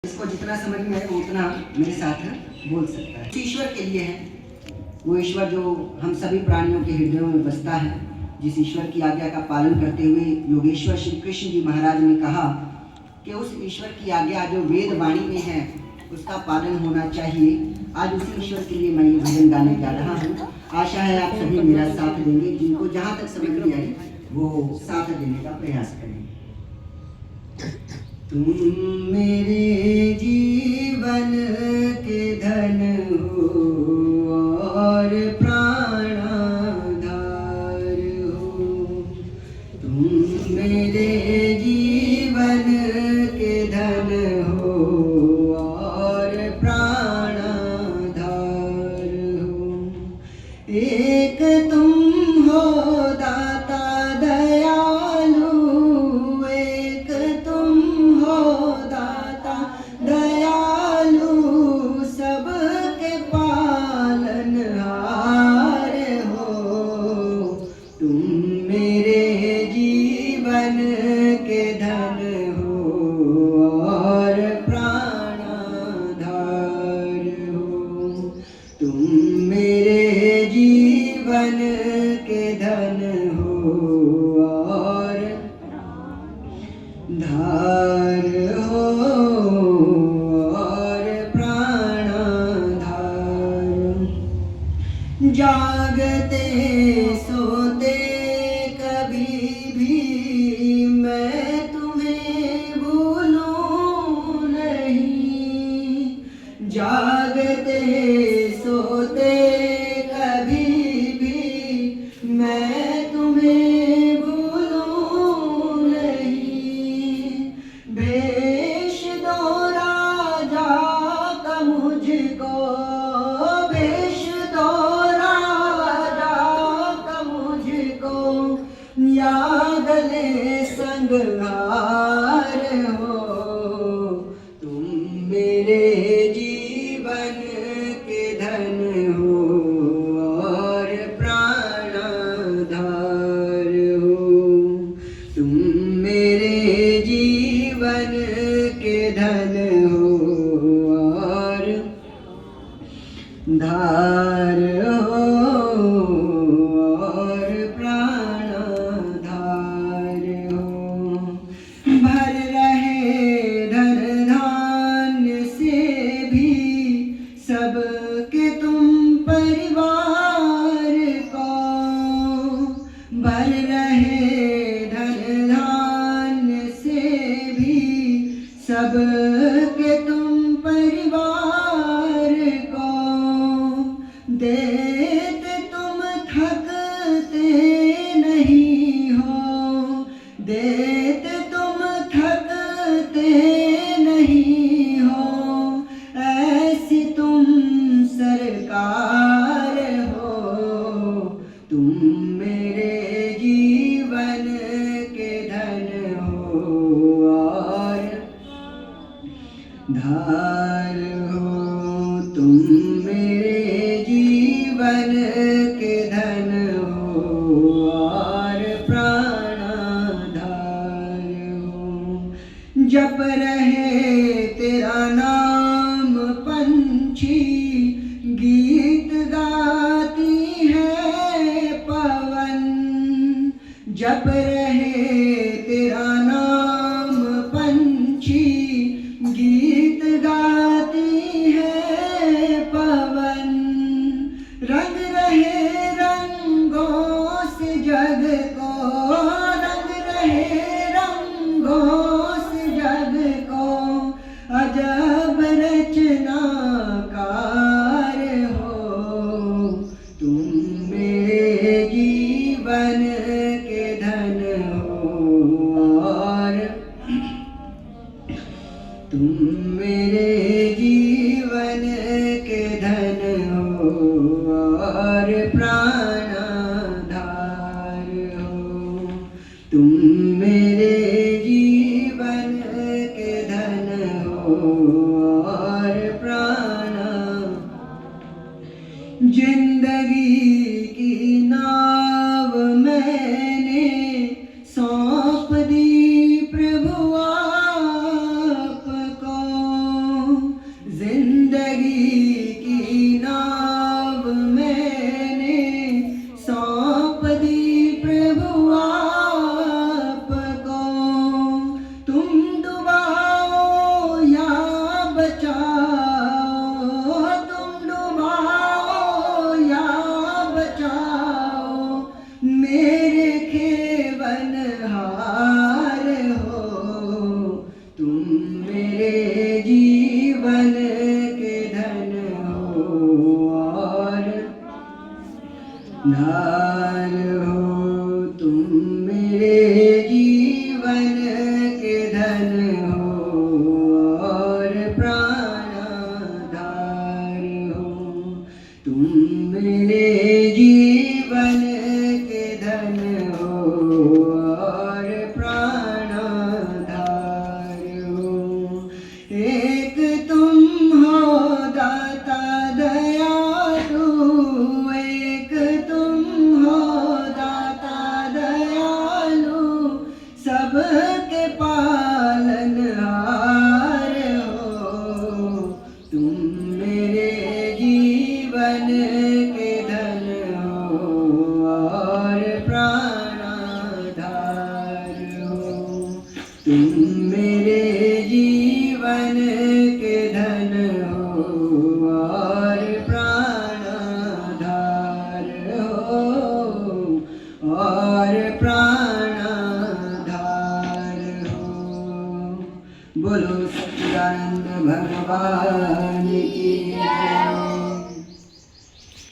इसको जितना समझ में है उतना मेरे साथ बोल सकता है। ईश्वर के लिए है, वो ईश्वर जो हम सभी प्राणियों के हृदयों में बसता है, जिस ईश्वर की आज्ञा का पालन करते हुए योगेश्वर श्री कृष्ण जी महाराज ने कहा कि उस ईश्वर की आज्ञा जो वेद वाणी में है उसका पालन होना चाहिए। आज उसी ईश्वर के लिए मैं ये भजन गाने जा रहा हूँ। आशा है आप सभी मेरा साथ देंगे, जिनको जहाँ तक समझ में आई वो साथ देने का प्रयास करें। तुम मेरे जीवन के धन हो और प्राणाधार हो। तुम मेरे जीवन के धन हो और प्राणाधार हो। एक तुम हो दाता दयालु, एक तुम हो दाता दयालु, सबके पालनहार हो। तुम मेरे जीवन के धन हो और प्राणाधार हो। तुम मेरे जीवन के धन हो और धार हो और प्राणाधार। जागते सोते कभी भी मैं तुम्हें भूलूं नहीं। जागते सोते कभी भी मैं तुम्हें भूलूं नहीं। भेष दो राजा का मुझको, भेष दो राजा का मुझको, या गले संगहार हो। तुम मेरे जीवन के धन हो और प्राणाधार हो। तुम मेरे जीवन के धन हो और धार हो और प्राणाधार हो। भर रहे धन धान्य से भी सबके तुम परिवार को। भर रहे धन धान्य से भी सबके तुम परिवार को। देते तुम थकते नहीं हो, देते तुम थकते नहीं हो, ऐसी तुम सरकार हो। तुम मेरे जीवन के धन हो और धार हो। तुम मेरे जीवन के धन हो और प्राणाधार हो। जप रहे तेरा नाम पंछी, गीत गाती है पवन। जप रहे तेरा नाम पंछी, गीत गाती है पवन। रंग रहे रंगों से जग को, रंग रहे रंगों से जग को, अजब रचनाकार हो। तुम मेरे जीवन के धन हो और तुम मेरे जीवन के धन हो और प्राणाधार हो। तुम मेरे जीवन के धन हो और प्राण। जिंदगी की नाव मैंने सौंप दी प्रभु आपको। मेरे जीवन के धन हो और धार हो, तुम मेरे जीवन के धन हो और प्राणाधार हो, तुम मेरे जीवन के धन हो और प्राणाधार हो। एक तुम हो दाता दयालु, एक तुम हो दाता दयालु, सबके पालनहार हो, तुम मेरे जीवन के धन हो और प्राणाधार हो, तुम मेरे जीवन के धन हो और प्राणाधार हो और प्राणाधार हो। बोलो सच्चिदानंद भगवान की जय।